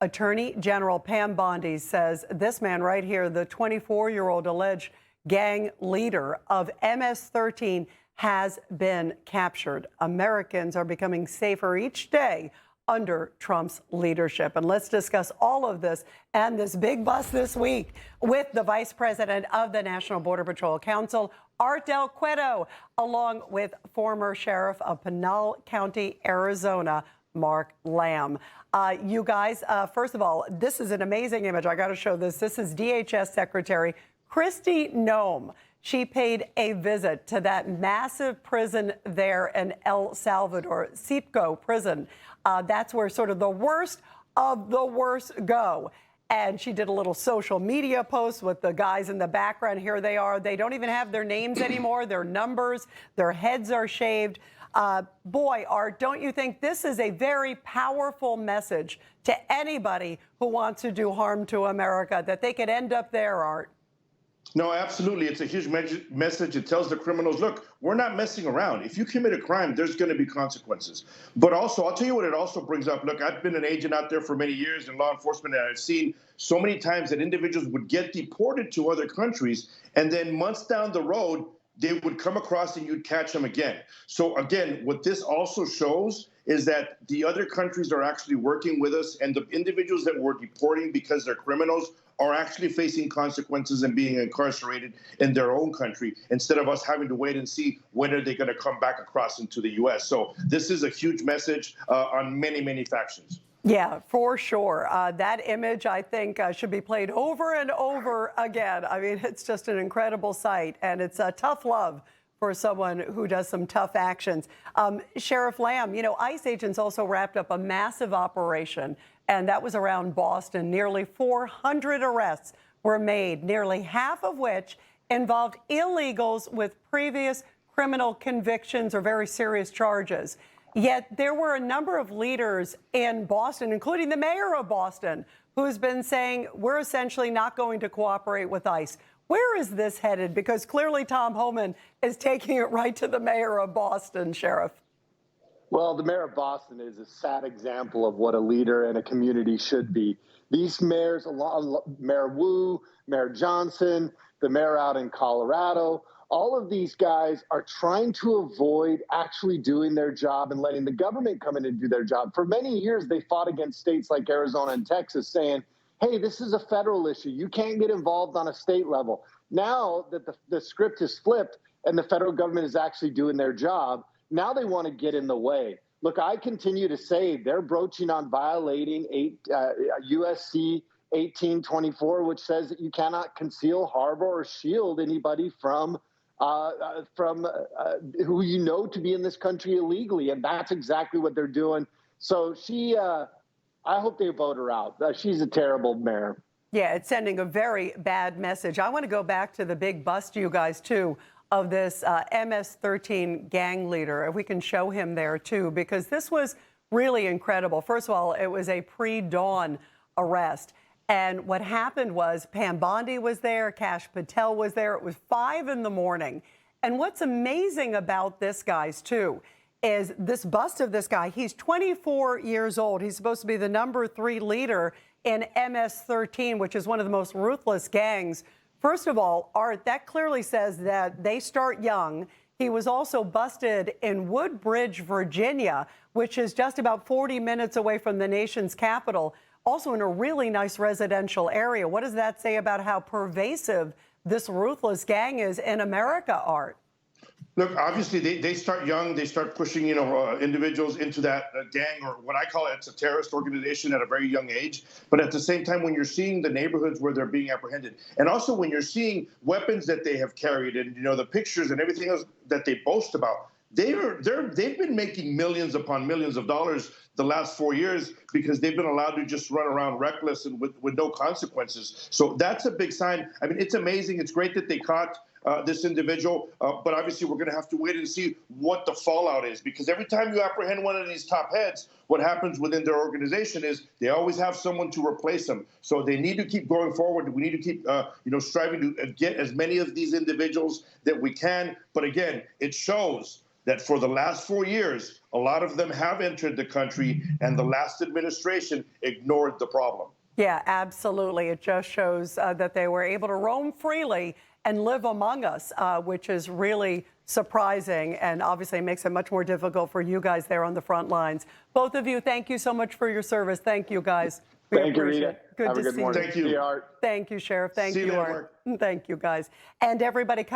Attorney General Pam Bondi says this man right here, the 24-year-old alleged gang leader of MS-13, has been captured. Americans are becoming safer each day under Trump's leadership. And let's discuss all of this and this big bust this week with the Vice President of the National Border Patrol Council, Art Del Cueto, along with former Sheriff of Pinal County, Arizona, Mark Lamb. You guys, first of all, this is an amazing image. I got to show this. This is DHS Secretary Kristi Noem. She paid a visit to that massive prison there in El Salvador, Citgo prison. That's where sort of the worst of the worst go. And she did a little social media post with the guys in the background. Here they are. They don't even have their names anymore, their numbers, their heads are shaved. Boy, Art, don't you think this is a very powerful message to anybody who wants to do harm to America, that they could end up there, Art? No, absolutely. It's a huge message. It tells the criminals, look, we're not messing around. If you commit a crime, there's going to be consequences. But also, I'll tell you what it also brings up. Look, I've been an agent out there for many years in law enforcement, and I've seen so many times that individuals would get deported to other countries, and then months down the road, they would come across and you'd catch them again. So again, what this also shows is that the other countries are actually working with us, and the individuals that we're deporting because they're criminals are actually facing consequences and being incarcerated in their own country, instead of us having to wait and see when are they going to come back across into the U.S. So this is a huge message on many, many factions. Yeah, for sure. That image, I think, should be played over and over again. I mean, it's just an incredible sight, and it's a tough love for someone who does some tough actions. Sheriff Lamb, you know, ICE agents also wrapped up a massive operation, and that was around Boston. Nearly 400 arrests were made, nearly half of which involved illegals with previous criminal convictions or very serious charges. Yet there were a number of leaders in Boston, including the mayor of Boston, who's been saying we're essentially not going to cooperate with ICE. Where is this headed? Because clearly Tom Homan is taking it right to the mayor of Boston, Sheriff. Well, the mayor of Boston is a sad example of what a leader in a community should be. These mayors, Mayor Wu, Mayor Johnson, the mayor out in Colorado, all of these guys are trying to avoid actually doing their job and letting the government come in and do their job. For many years, they fought against states like Arizona and Texas, saying, hey, this is a federal issue. You can't get involved on a state level. Now that the script is flipped and the federal government is actually doing their job, now they want to get in the way. Look, I continue to say they're broaching on violating USC 1824, which says that you cannot conceal, harbor, or shield anybody from who you know to be in this country illegally. And that's exactly what they're doing. So I hope they vote her out. She's a terrible mayor. Yeah, it's sending a very bad message. I want to go back to the big bust, you guys, too, of this MS-13 gang leader. If we can show him there, too, because this was really incredible. First of all, it was a pre-dawn arrest. And what happened was Pam Bondi was there, Kash Patel was there. It was 5 in the morning. And what's amazing about this, guys, too, is this bust of this guy. He's 24 years old. He's supposed to be the #3 leader in MS-13, which is one of the most ruthless gangs. First of all, Art, that clearly says that they start young. He was also busted in Woodbridge, Virginia, which is just about 40 minutes away from the nation's capital, also in a really nice residential area. What does that say about how pervasive this ruthless gang is in America, Art? Look, obviously, they start young. They start pushing, individuals into that gang, or what I call it's a terrorist organization, at a very young age. But at the same time, when you're seeing the neighborhoods where they're being apprehended, and also when you're seeing weapons that they have carried, and the pictures and everything else that they boast about, they've been making millions upon millions of dollars the last 4 years because they've been allowed to just run around reckless and with no consequences. So that's a big sign. I mean, it's amazing. It's great that they caught this individual, but obviously we're going to have to wait and see what the fallout is, because every time you apprehend one of these top heads, what happens within their organization is they always have someone to replace them. So they need to keep going forward. We need to keep, striving to get as many of these individuals that we can. But again, it shows that for the last 4 years, a lot of them have entered the country, and the last administration ignored the problem. Yeah, absolutely. It just shows that they were able to roam freely and live among us, which is really surprising and obviously makes it much more difficult for you guys there on the front lines. Both of you, thank you so much for your service. Thank you, guys. Thank you, Rita. Good Have to a good see morning. you. Thank you. Thank you, Sheriff. Thank See you you, later, Art. Mark. Thank you, guys. And everybody.